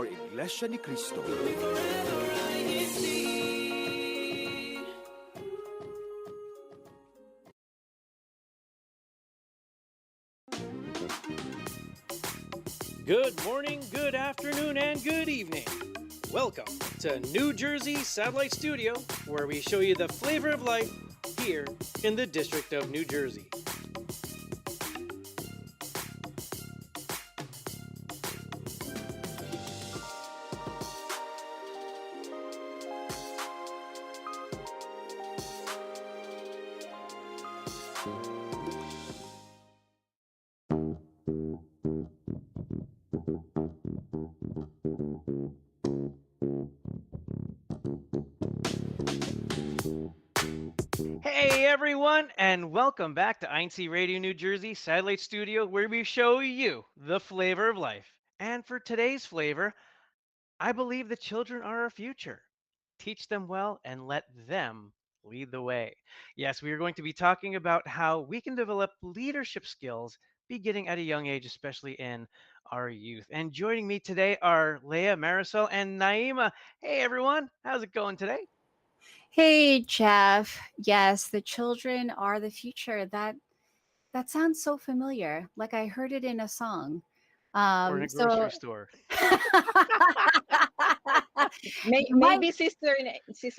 Iglesia ni Cristo. Good morning, good afternoon, and good evening. Welcome to New Jersey Satellite Studio, where we show you the flavor of life here in the District of New Jersey. Hey everyone, and welcome back to INCRadio New Jersey Satellite Studio, where we show you the flavor of life. And for today's flavor, I believe the children are our future. Teach them well and let them lead the way. Yes, we are going to be talking about how we can develop leadership skills beginning at a young age, especially in our youth. And joining me today are Leah, Marisol, and Naima. Hey everyone, how's it going today? Hey, Jeff. Yes, the children are the future. That sounds so familiar. Like I heard it in a song. Or in a So grocery store. my Maybe Sister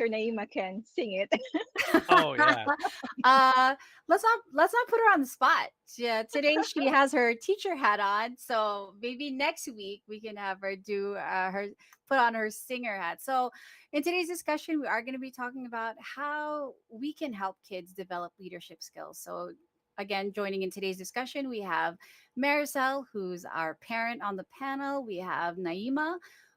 Naima can sing it. Oh yeah. let's not put her on the spot. Yeah, today she has her teacher hat on, so maybe next week we can have her do her put on her singer hat. So in today's discussion, we are going to be talking about how we can help kids develop leadership skills. So again, joining in today's discussion, we have Marisol, who's our parent on the panel. We have Naima,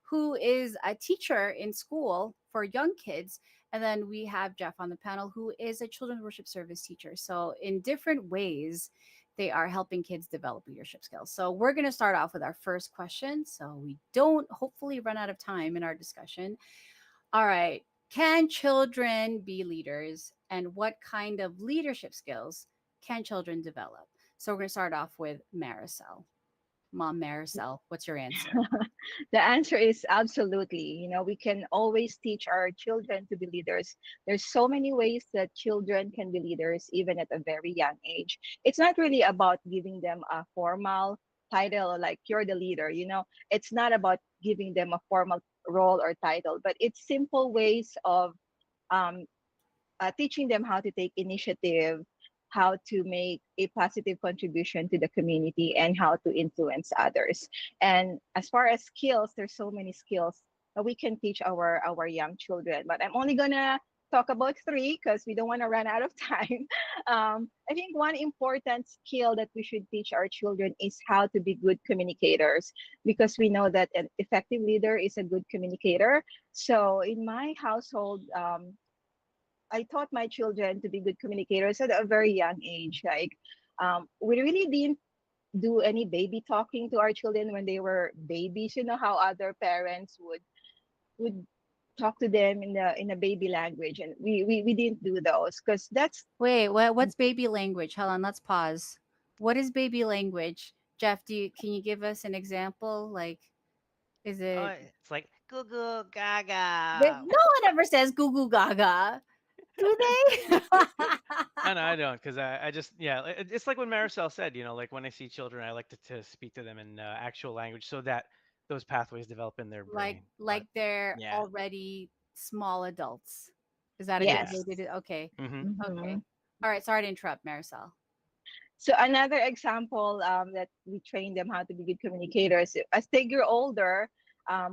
who is a teacher in school for young kids. And then we have Jeff on the panel, who is a children's worship service teacher. So, in different ways, they are helping kids develop leadership skills. So, we're going to start off with our first question. So, we don't hopefully run out of time in our discussion. All right. Can children be leaders? And what kind of leadership skills can children develop? So, we're going to start off with Marisol. Mom Marisol, what's your answer? The answer is absolutely. We can always teach our children to be leaders. There's so many ways that children can be leaders, even at a very young age. It's not really about giving them a formal title like you're the leader. It's not about giving them a formal role or title, but it's simple ways of um, teaching them how to take initiative, how to make a positive contribution to the community, and how to influence others. And as far as skills, there's so many skills that we can teach our young children. But I'm only gonna talk about three because we don't want to run out of time. I think one important skill that we should teach our children is how to be good communicators, because we know that an effective leader is a good communicator. So in my household, I taught my children to be good communicators at a very young age. Like, we really didn't do any baby talking to our children when they were babies. You know how other parents would talk to them in a baby language, and we didn't do those because that's Wait, what's baby language? Hold on, let's pause. What is baby language? Jeff, can you give us an example? Like, is Oh, it it's like goo goo gaga. no one ever says goo goo gaga, do they? I don't, because I just, yeah, it's like when Marisol said, like when I see children, I like to speak to them in actual language so that those pathways develop in their like brain. But like they're yeah, already small adults. Is that a good yeah. way yes. to do? Okay. Hmm. Okay. Mhm. All right, sorry to interrupt, Marisol. So another example, that we train them how to be good communicators. As they grow older,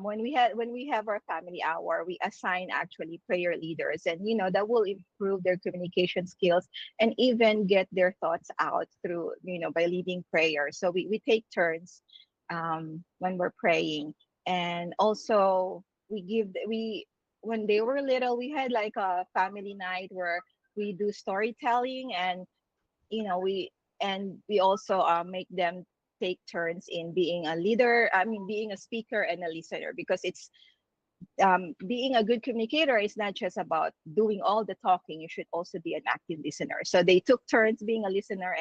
when we have our family hour, we assign actually prayer leaders, and that will improve their communication skills and even get their thoughts out through by leading prayer. So we take turns when we're praying, and also we when they were little, we had like a family night where we do storytelling, and we also make them take turns in being a leader, being a speaker and a listener, because it's being a good communicator is not just about doing all the talking. You should also be an active listener. So they took turns being a listener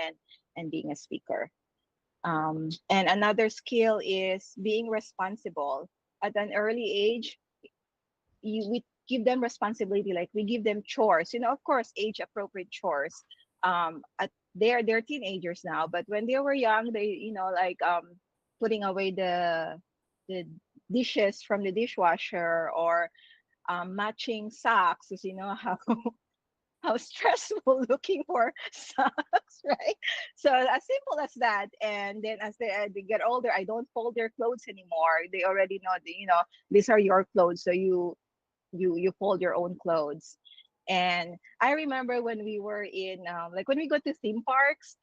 and being a speaker. And another skill is being responsible. at an early age, we give them responsibility, like we give them chores, of course, age appropriate chores. They're teenagers now, but when they were young, they, like, putting away the dishes from the dishwasher, or matching socks, 'cause you know how stressful looking for socks, right? So as simple as that. And then as they get older, I don't fold their clothes anymore. They already know, these are your clothes, so you fold your own clothes. And I remember when we were in, like, when we go to theme parks,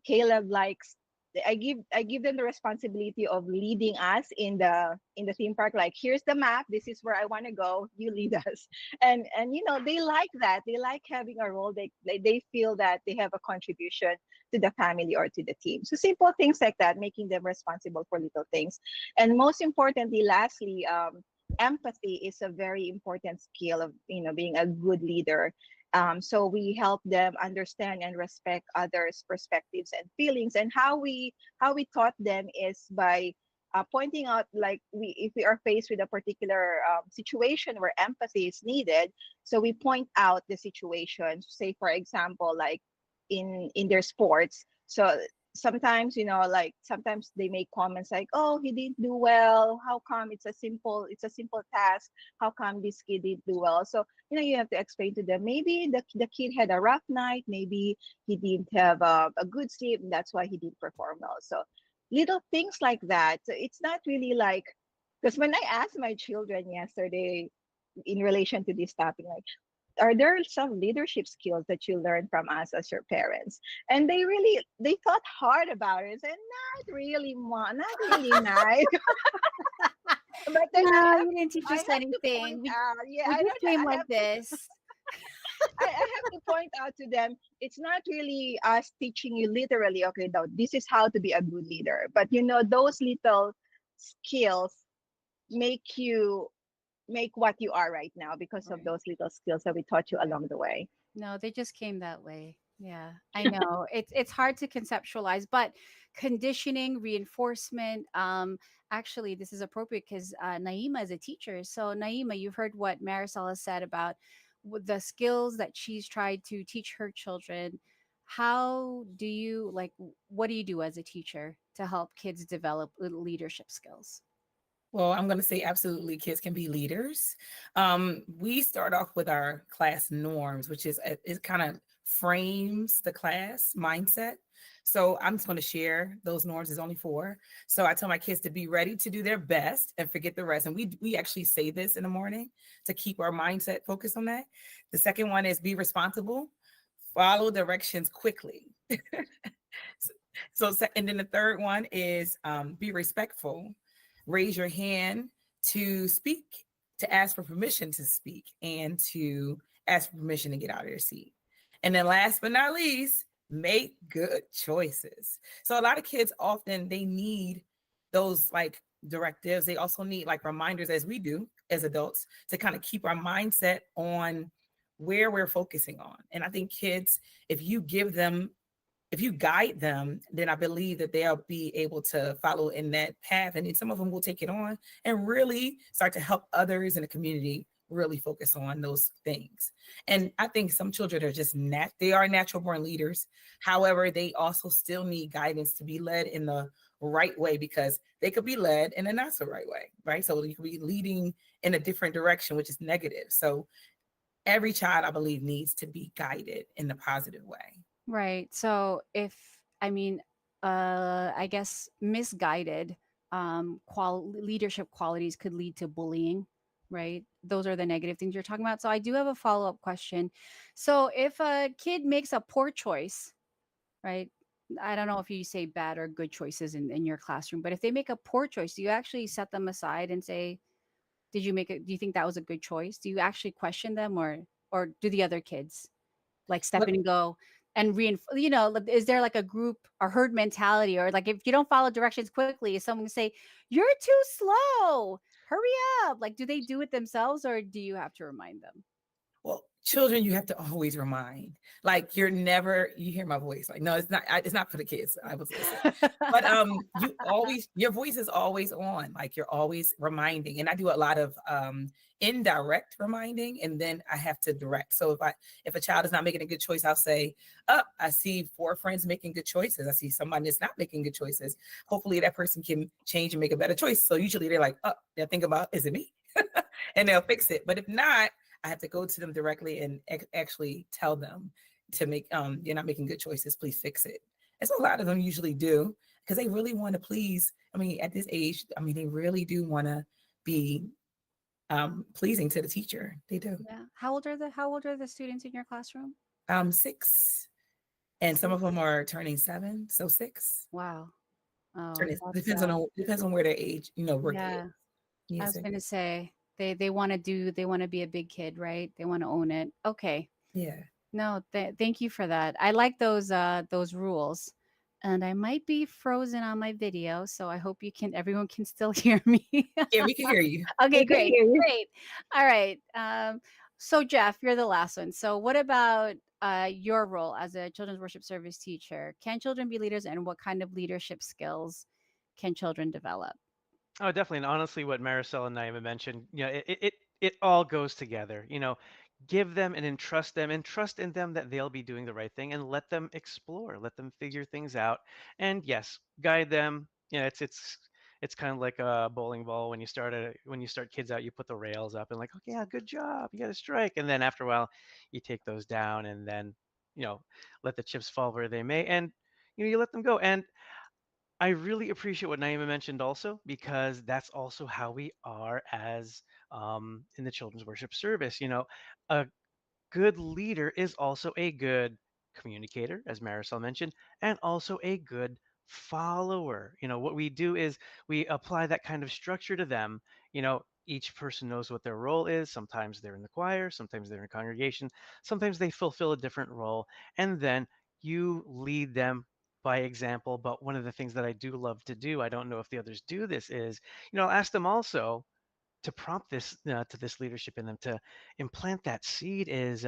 Caleb likes, I give them the responsibility of leading us in the theme park. Like, here's the map. This is where I want to go. You lead us, and they like that. They like having a role. They feel that they have a contribution to the family or to the team. So simple things like that, making them responsible for little things, and most importantly, lastly, empathy is a very important skill of being a good leader. So we help them understand and respect others' perspectives and feelings. And how we taught them is by pointing out, like, if we are faced with a particular situation where empathy is needed, so we point out the situation. Say, for example, like in their sports. So sometimes, like, sometimes they make comments like, oh, he didn't do well, how come? It's a simple task, how come this kid didn't do well? So you have to explain to them, maybe the kid had a rough night, maybe he didn't have a good sleep, and that's why he didn't perform well. So little things like that. So it's not really like, because when I asked my children yesterday in relation to this topic, like, are there some leadership skills that you learned from us as your parents? And they thought hard about it and said, not really, mom, not really nice. But then No, you didn't teach I us have to point anything. We out, yeah, we I just don't know, came like this. I have to point out to them, it's not really us teaching you literally, okay, now this is how to be a good leader. But those little skills make you make what you are right now because of Right. those little skills that we taught you along the way. No, they just came that way. Yeah, I know. It's hard to conceptualize, but conditioning, reinforcement. Actually, this is appropriate because Naima is a teacher. So Naima, you've heard what Marisol has said about the skills that she's tried to teach her children. How do you like? What do you do as a teacher to help kids develop leadership skills? Well, I'm going to say absolutely kids can be leaders. We start off with our class norms, which is it kind of frames the class mindset. So I'm just going to share those norms. Is only four. So I tell my kids to be ready to do their best and forget the rest. And we actually say this in the morning to keep our mindset focused on that. The second one is be responsible, follow directions quickly. And then the third one is be respectful, raise your hand to speak, to ask for permission to speak, and to ask for permission to get out of your seat. And then last but not least, make good choices. So a lot of kids often they need those like directives. They also need like reminders, as we do as adults, to kind of keep our mindset on where we're focusing on. And I think kids, if you give them if you guide them, then I believe that they'll be able to follow in that path. And then some of them will take it on and really start to help others in the community really focus on those things. And I think some children are just they are natural born leaders. However, they also still need guidance to be led in the right way, because they could be led in a not so right way, right? So you could be leading in a different direction, which is negative. So every child, I believe, needs to be guided in the positive way. Right. So if I mean, I guess misguided leadership qualities could lead to bullying, right? Those are the negative things you're talking about. So I do have a follow-up question. So if a kid makes a poor choice, right? I don't know if you say bad or good choices in your classroom, but if they make a poor choice, do you actually set them aside and say, do you think that was a good choice? Do you actually question them, or do the other kids like step Look, in and go and reinforce, like, is there like a group or herd mentality, or like if you don't follow directions quickly, is someone say you're too slow, hurry up? Like, do they do it themselves or do you have to remind them? well, children, you have to always remind. Like you're never, you hear my voice. Like, no, it's not for the kids. I was listening. But you always, your voice is always on. Like you're always reminding. And I do a lot of indirect reminding, and then I have to direct. So if a child is not making a good choice, I'll say, I see 4 friends making good choices. I see somebody that's not making good choices. Hopefully that person can change and make a better choice. So usually they're like, they'll think about, is it me? And they'll fix it. But if not, I have to go to them directly and actually tell them to make, you're not making good choices, please fix it. As a lot of them usually do, because they really want to please. I mean, at this age, I mean, they really do want to be pleasing to the teacher. They do. Yeah. How old are the students in your classroom? 6, and some of them are turning 7, so 6. Wow. Oh, Turning, that's depends on where their age, work yeah. is. I Yes, was gonna say they want to be a big kid, right? They want to own it. Okay. yeah. No, thank you for that. I like those rules. And I might be frozen on my video, so I hope everyone can still hear me. Yeah, we can hear you. Okay, We can great. hear you. Great. All right. So Jeff, you're the last one. So what about your role as a children's worship service teacher? Can children be leaders, and what kind of leadership skills can children develop? Oh, definitely. And honestly, what Marisol and Naima mentioned, it all goes together. Give them and entrust them and trust in them that they'll be doing the right thing, and let them explore, let them figure things out. And yes, guide them. It's kind of like a bowling ball. When you start kids out, you put the rails up and like, okay, yeah, good job, you got a strike. And then after a while, you take those down, and then you know let the chips fall where they may, and you let them go. And I really appreciate what Naima mentioned also, because that's also how we are as in the children's worship service. A good leader is also a good communicator, as Marisol mentioned, and also a good follower. What we do is we apply that kind of structure to them. Each person knows what their role is. Sometimes they're in the choir, sometimes they're in a congregation, sometimes they fulfill a different role, and then you lead them by example. But one of the things that I do love to do, I don't know if the others do this, is I'll ask them also to prompt this to this leadership in them, to implant that seed, is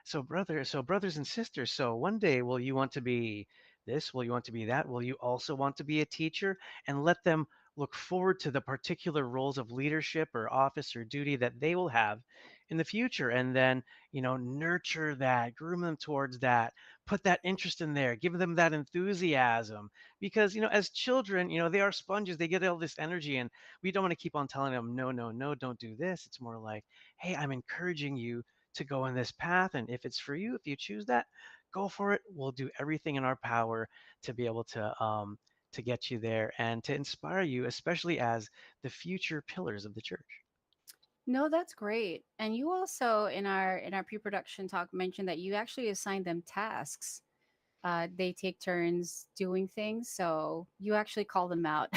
so brothers and sisters, so one day, will you want to be this, will you want to be that, will you also want to be a teacher? And let them look forward to the particular roles of leadership or office or duty that they will have in the future, and then nurture that, groom them towards that, put that interest in there, give them that enthusiasm, because as children, they are sponges, they get all this energy, and we don't want to keep on telling them, no, no, no, don't do this. It's more like, hey, I'm encouraging you to go in this path. And if it's for you, if you choose that, go for it. We'll do everything in our power to be able to get you there and to inspire you, especially as the future pillars of the church. No, that's great. And you also in our pre-production talk mentioned that you actually assign them tasks. They take turns doing things, so you actually call them out,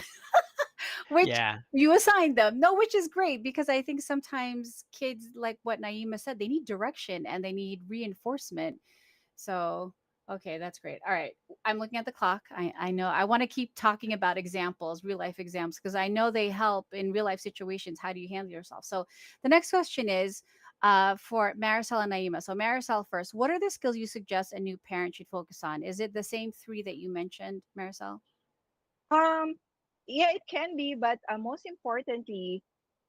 which Yeah. you assign them. No, which is great, because I think sometimes kids, like what Naima said, they need direction and they need reinforcement. So, okay, that's great. All right. I'm looking at the clock. I know I want to keep talking about examples, real life examples, because I know they help in real life situations. How do you handle yourself? So, the next question is for Marisol and Naima. So, Marisol first, what are the skills you suggest a new parent should focus on? Is it the same 3 that you mentioned, Marisol? Um, yeah, it can be, but most importantly,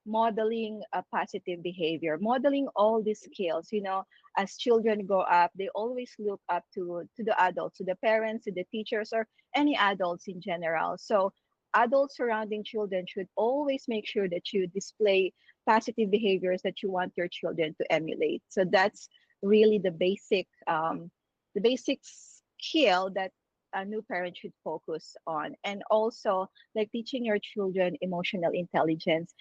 modeling a positive behavior, modeling all these skills. As children grow up, they always look up to the adults, to the parents, to the teachers, or any adults in general. So adults surrounding children should always make sure that you display positive behaviors that you want your children to emulate. So that's really the basic skill that a new parent should focus on. And also, like, teaching your children emotional intelligence.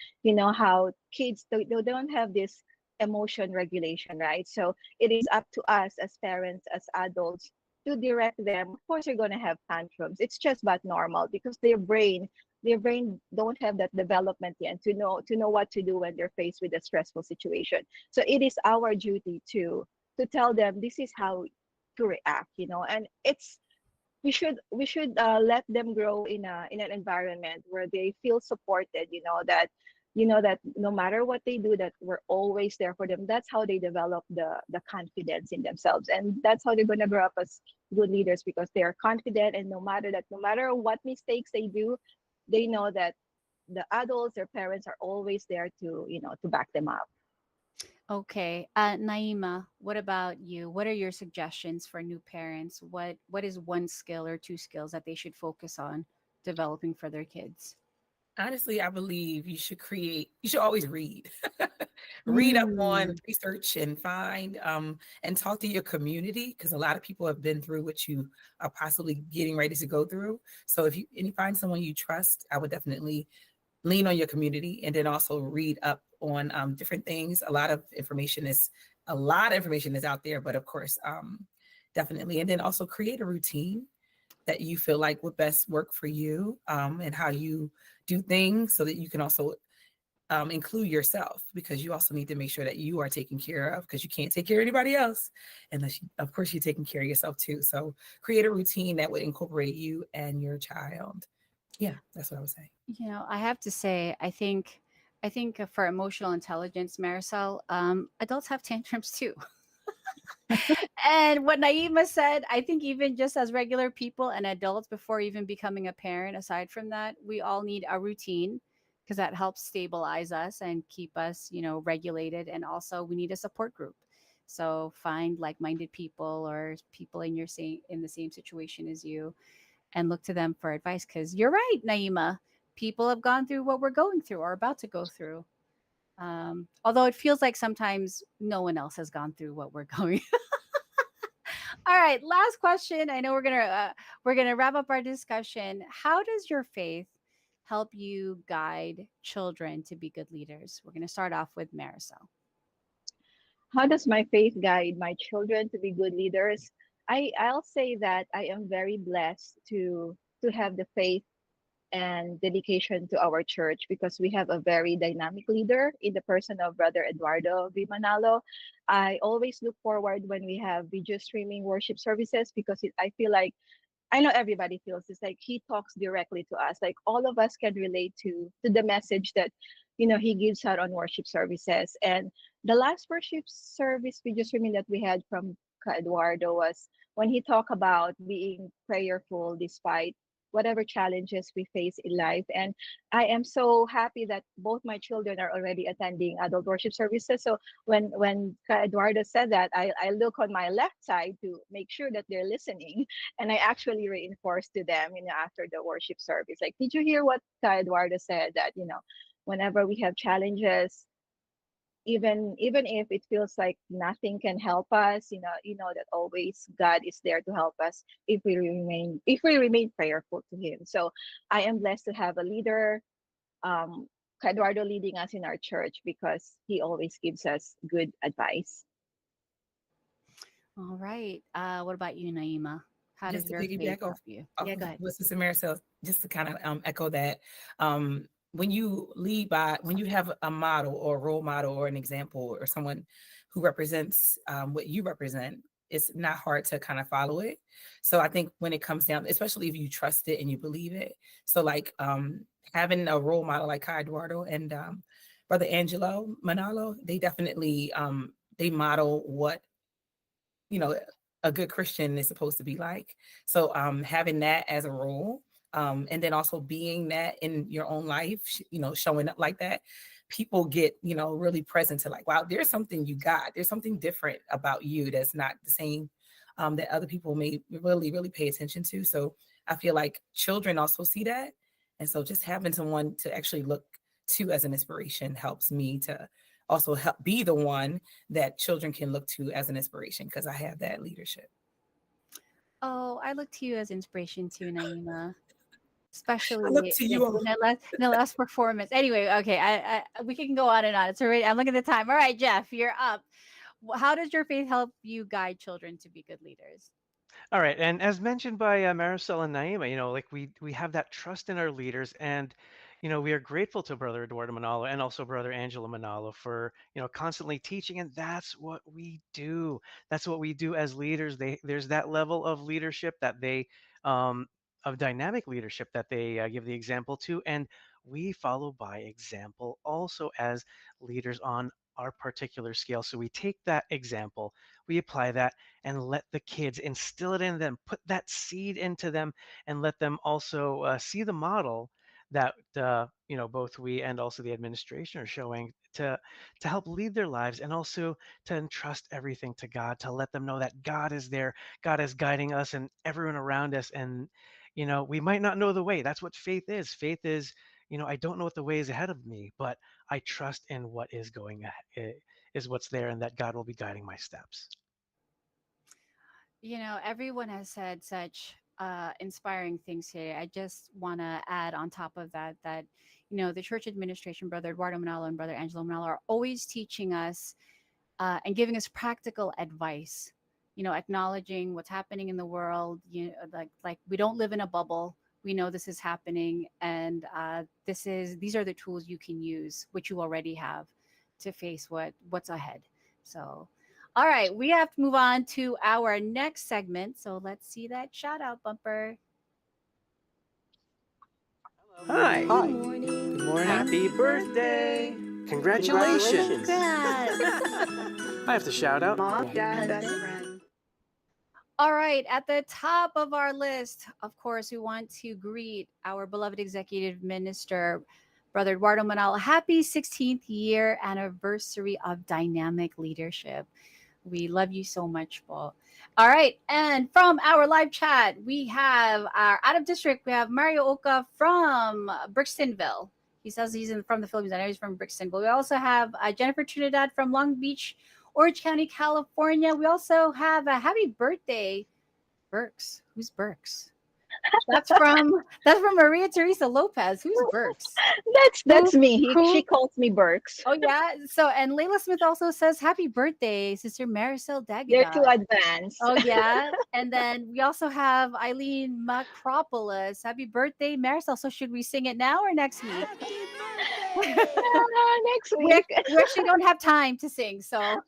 How kids, they don't have this emotion regulation, right? So it is up to us as parents, as adults, to direct them. Of course they're going to have tantrums. It's just but normal, because their brain don't have that development yet to know what to do when they're faced with a stressful situation. So it is our duty to tell them this is how to react. And we should let them grow in an environment where they feel supported, that you know, that no matter what they do, that we're always there for them. That's how they develop the confidence in themselves, and that's how they're going to grow up as good leaders, because they are confident, and no matter what mistakes they do, they know that the adults, their parents, are always there to, you know, to back them up. Okay. Naima, what about you? What are your suggestions for new parents? What is one skill or two skills that they should focus on developing for their kids? Honestly, I believe you should always read. Read up on Mm, research and find and talk to your community, because a lot of people have been through what you are possibly getting ready to go through. So if you find someone you trust, I would definitely lean on your community, and then also read up on different things. A lot of information is out there, but of course, definitely. And then also create a routine that you feel like would best work for you, and how you do things, so that you can also include yourself, because you also need to make sure that you are taken care of, because you can't take care of anybody else unless of course, you're taking care of yourself too. So create a routine that would incorporate you and your child. Yeah, that's what I would say. I have to say, I think for emotional intelligence, Marisol, adults have tantrums too. And what Naima said, I think even just as regular people and adults, before even becoming a parent, aside from that, we all need a routine because that helps stabilize us and keep us, regulated. And also, we need a support group. So find like-minded people or people in the same situation as you, and look to them for advice. Because you're right, Naima. People have gone through what we're going through or about to go through. Although it feels like sometimes no one else has gone through what we're going. All right, last question. I know we're gonna wrap up our discussion. How does your faith help you guide children to be good leaders? We're gonna start off with Marisol. How does my faith guide my children to be good leaders? I'll say that I am very blessed to have the faith and dedication to our church, because we have a very dynamic leader in the person of Brother Eduardo V. Manalo. I always look forward when we have video streaming worship services, because I feel like, I know everybody feels this, like he talks directly to us. Like all of us can relate to the message that, you know, he gives out on worship services. And the last worship service video streaming that we had from Ka Eduardo was when he talked about being prayerful despite whatever challenges we face in life. And I am so happy that both my children are already attending adult worship services. So when Ka Eduardo said that, I look on my left side to make sure that they're listening, and I actually reinforced to them, you know, after the worship service, like, did you hear what Eduardo said? That, you know, whenever we have challenges, even if it feels like nothing can help us, you know that always God is there to help us if we remain prayerful to Him. So I am blessed to have a leader, um, Eduardo, leading us in our church, because he always gives us good advice. All right. What about you, Naima? How does Just to your faith piggyback help you? off Yeah, of go ahead. what Sister Mary said, just to kind of echo that, um, when you have a model or a role model or an example or someone who represents what you represent, it's not hard to kind of follow it. So I think when it comes down, especially if you trust it and you believe it, so like having a role model like Kai Eduardo and Brother Angelo Manalo, they definitely they model what, you know, a good Christian is supposed to be like. So having that as a role, and then also being that in your own life, you know, showing up like that, people get, you know, really present to like, wow, there's something you got. There's something different about you that's not the same, that other people may really, really pay attention to. So I feel like children also see that. And so just having someone to actually look to as an inspiration helps me to also help be the one that children can look to as an inspiration, because I have that leadership. Oh, I look to you as inspiration too, Naima. I look Especially to in you all. the last performance. Anyway, okay, we can go on and on. It's already. I'm looking at the time. All right, Jeff, you're up. How does your faith help you guide children to be good leaders? All right, and as mentioned by Marisol and Naima, like we have that trust in our leaders, and we are grateful to Brother Eduardo Manalo and also Brother Angelo Manalo for constantly teaching, and that's what we do. That's what we do as leaders. There's that level of leadership that they, of dynamic leadership that they give the example to, and we follow by example also as leaders on our particular scale. So we take that example, we apply that, and let the kids instill it in them, put that seed into them, and let them also see the model that both we and also the administration are showing to help lead their lives, and also to entrust everything to God, to let them know that God is there, God is guiding us and everyone around us. And we might not know the way. That's what faith is. Faith is, I don't know what the way is ahead of me, but I trust in what is going ahead, is what's there, and that God will be guiding my steps. Everyone has said such inspiring things today. I just want to add on top of that the church administration, Brother Eduardo Manalo and Brother Angelo Manalo, are always teaching us and giving us practical advice. Acknowledging what's happening in the world. Like we don't live in a bubble. We know this is happening, and these are the tools you can use, which you already have, to face what's ahead. So, all right, we have to move on to our next segment. So let's see that shout out bumper. Hi. Hi. Good Good morning. Happy birthday. Congratulations. I have to shout out Mom, Dad, best friend. All right, at the top of our list, of course, we want to greet our beloved executive minister, Brother Eduardo Manalo. Happy 16th year anniversary of dynamic leadership. We love you so much, Paul. All right, and from our live chat, we have our out of district. We have Mario Oka from Brixtonville. He says he's from the Philippines. I know he's from Brixtonville. We also have Jennifer Trinidad from Long Beach, Orange County, California. We also have a happy birthday, Burks. Who's Burks? That's from Maria Teresa Lopez. Who's Burks? That's me. who- She calls me Burks. Oh yeah. So and Layla Smith also says happy birthday, Sister Maricel They're too Dagada. advanced. Oh yeah. And then we also have Eileen Macropolis. Happy birthday, Maricel. So should we sing it now or next week? Next we, week. we actually don't have time to sing, so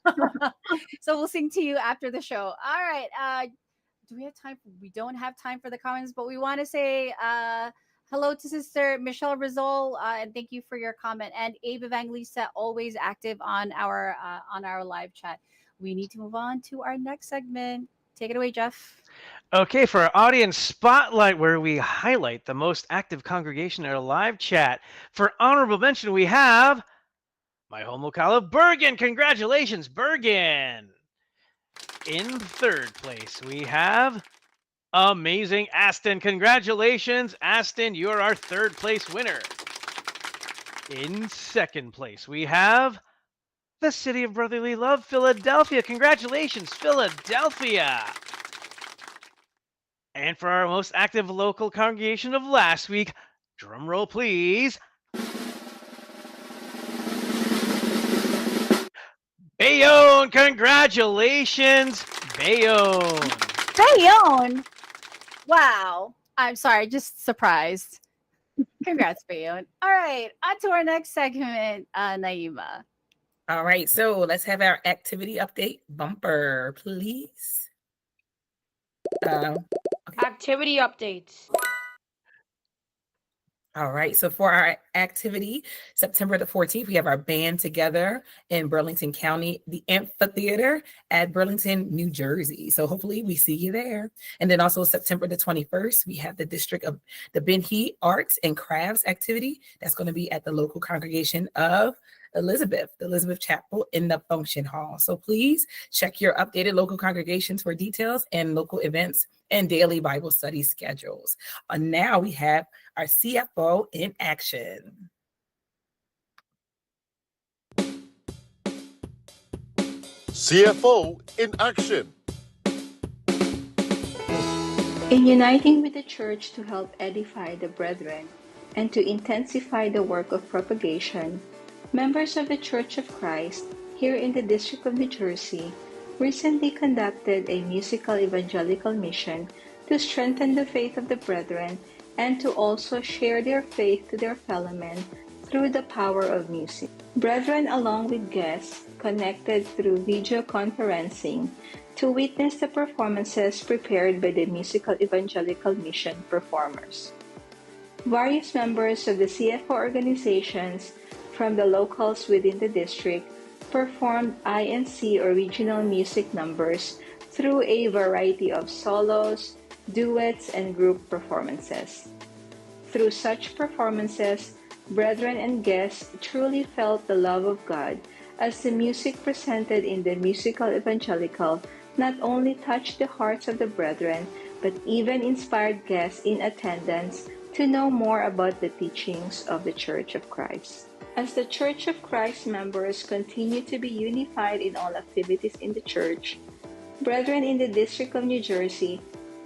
so we'll sing to you after the show. All right. Do we have time? We don't have time for the comments, but we want to say hello to Sister Michelle Rizal, and thank you for your comment. And Abe Evangelista, always active on our live chat. We need to move on to our next segment. Take it away, Jeff. Okay, for our audience spotlight, where we highlight the most active congregation in our live chat. For honorable mention, we have my home locale of Bergen. Congratulations, Bergen. In third place, we have amazing Aston. Congratulations, Aston. You're our third place winner. In second place, we have the City of Brotherly Love, Philadelphia. Congratulations, Philadelphia. And for our most active local congregation of last week, drum roll please. Bayonne, congratulations, Bayonne. Bayonne. Wow. I'm sorry, just surprised. Congrats, Bayonne. All right, on to our next segment, Naima. All right, so let's have our activity update bumper, please. Activity updates. All right, so for our activity, September the 14th, we have our band together in Burlington County, the amphitheater at Burlington, New Jersey. So hopefully we see you there. And then also September the 21st, we have the District of the Benhe Arts and Crafts activity. That's going to be at the local congregation of the Elizabeth Chapel in the function hall. So please check your updated local congregations for details and local events and daily Bible study schedules. Now we have our CFO in action. CFO in action. In uniting with the Church to help edify the brethren and to intensify the work of propagation, members of the Church of Christ here in the District of New Jersey recently conducted a musical evangelical mission to strengthen the faith of the brethren and to also share their faith to their fellow men through the power of music. Brethren, along with guests, connected through video conferencing to witness the performances prepared by the musical evangelical mission performers. Various members of the CFO organizations from the locals within the district performed INC original music numbers through a variety of solos, duets, and group performances. Through such performances, brethren and guests truly felt the love of God as the music presented in the musical evangelical not only touched the hearts of the brethren, but even inspired guests in attendance to know more about the teachings of the Church of Christ. As the Church of Christ members continue to be unified in all activities in the church, brethren in the District of New Jersey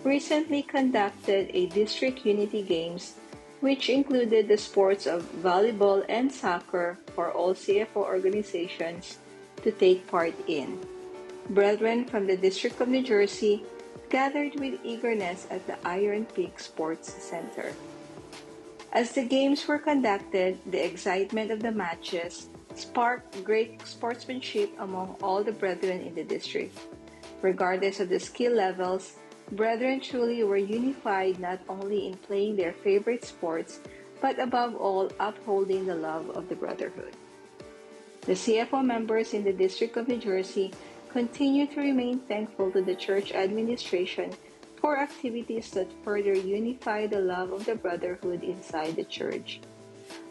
recently conducted a District Unity Games which included the sports of volleyball and soccer for all CFO organizations to take part in. Brethren from the District of New Jersey gathered with eagerness at the Iron Peak Sports Center. As the games were conducted, the excitement of the matches sparked great sportsmanship among all the brethren in the district. Regardless of the skill levels, brethren truly were unified not only in playing their favorite sports, but above all, upholding the love of the brotherhood. The CFO members in the District of New Jersey continue to remain thankful to the church administration for activities that further unify the love of the brotherhood inside the church.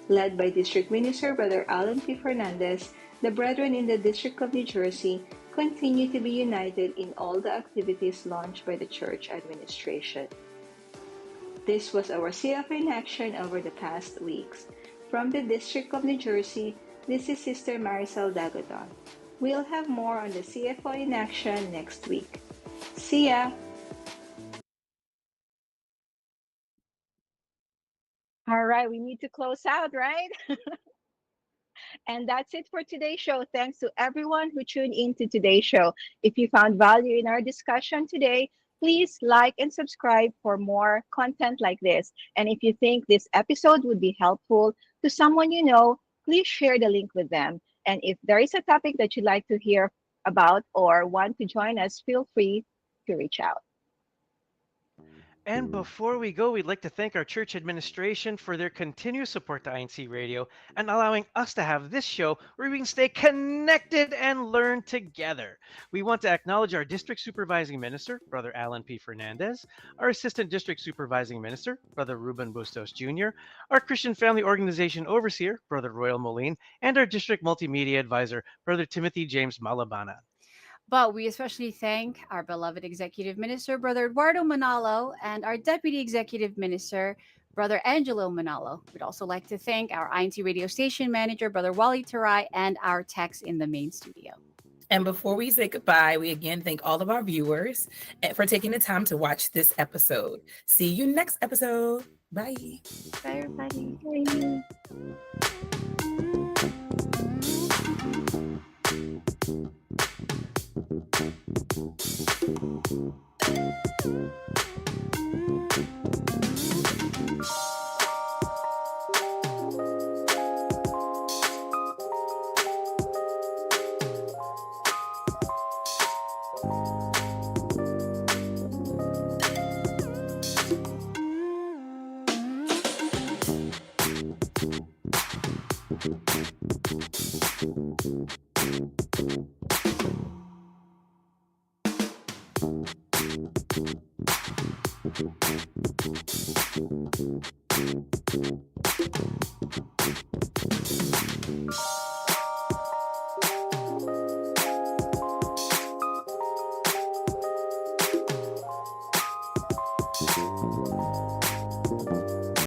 Led by District Minister Brother Alan P. Fernandez, the brethren in the District of New Jersey continue to be united in all the activities launched by the church administration. This was our CFO in action over the past weeks. From the District of New Jersey, this is Sister Maricel Dagodon. We'll have more on the CFO in action next week. See ya! All right, we need to close out, right? And that's it for today's show. Thanks to everyone who tuned in to today's show. If you found value in our discussion today, please like and subscribe for more content like this. And if you think this episode would be helpful to someone you know, please share the link with them. And if there is a topic that you'd like to hear about or want to join us, feel free to reach out. And before we go, we'd like to thank our church administration for their continued support to INC Radio and allowing us to have this show where we can stay connected and learn together. We want to acknowledge our District Supervising Minister, Brother Alan P. Fernandez, our Assistant District Supervising Minister, Brother Ruben Bustos Jr., our Christian Family Organization Overseer, Brother Royal Moline, and our District Multimedia Advisor, Brother Timothy James Malabana. But we especially thank our beloved Executive Minister, Brother Eduardo Manalo, and our Deputy Executive Minister, Brother Angelo Manalo. We'd also like to thank our INC radio station manager, Brother Wally Tarai, and our techs in the main studio. And before we say goodbye, we again thank all of our viewers for taking the time to watch this episode. See you next episode. Bye. Bye, everybody. Bye. Thank you.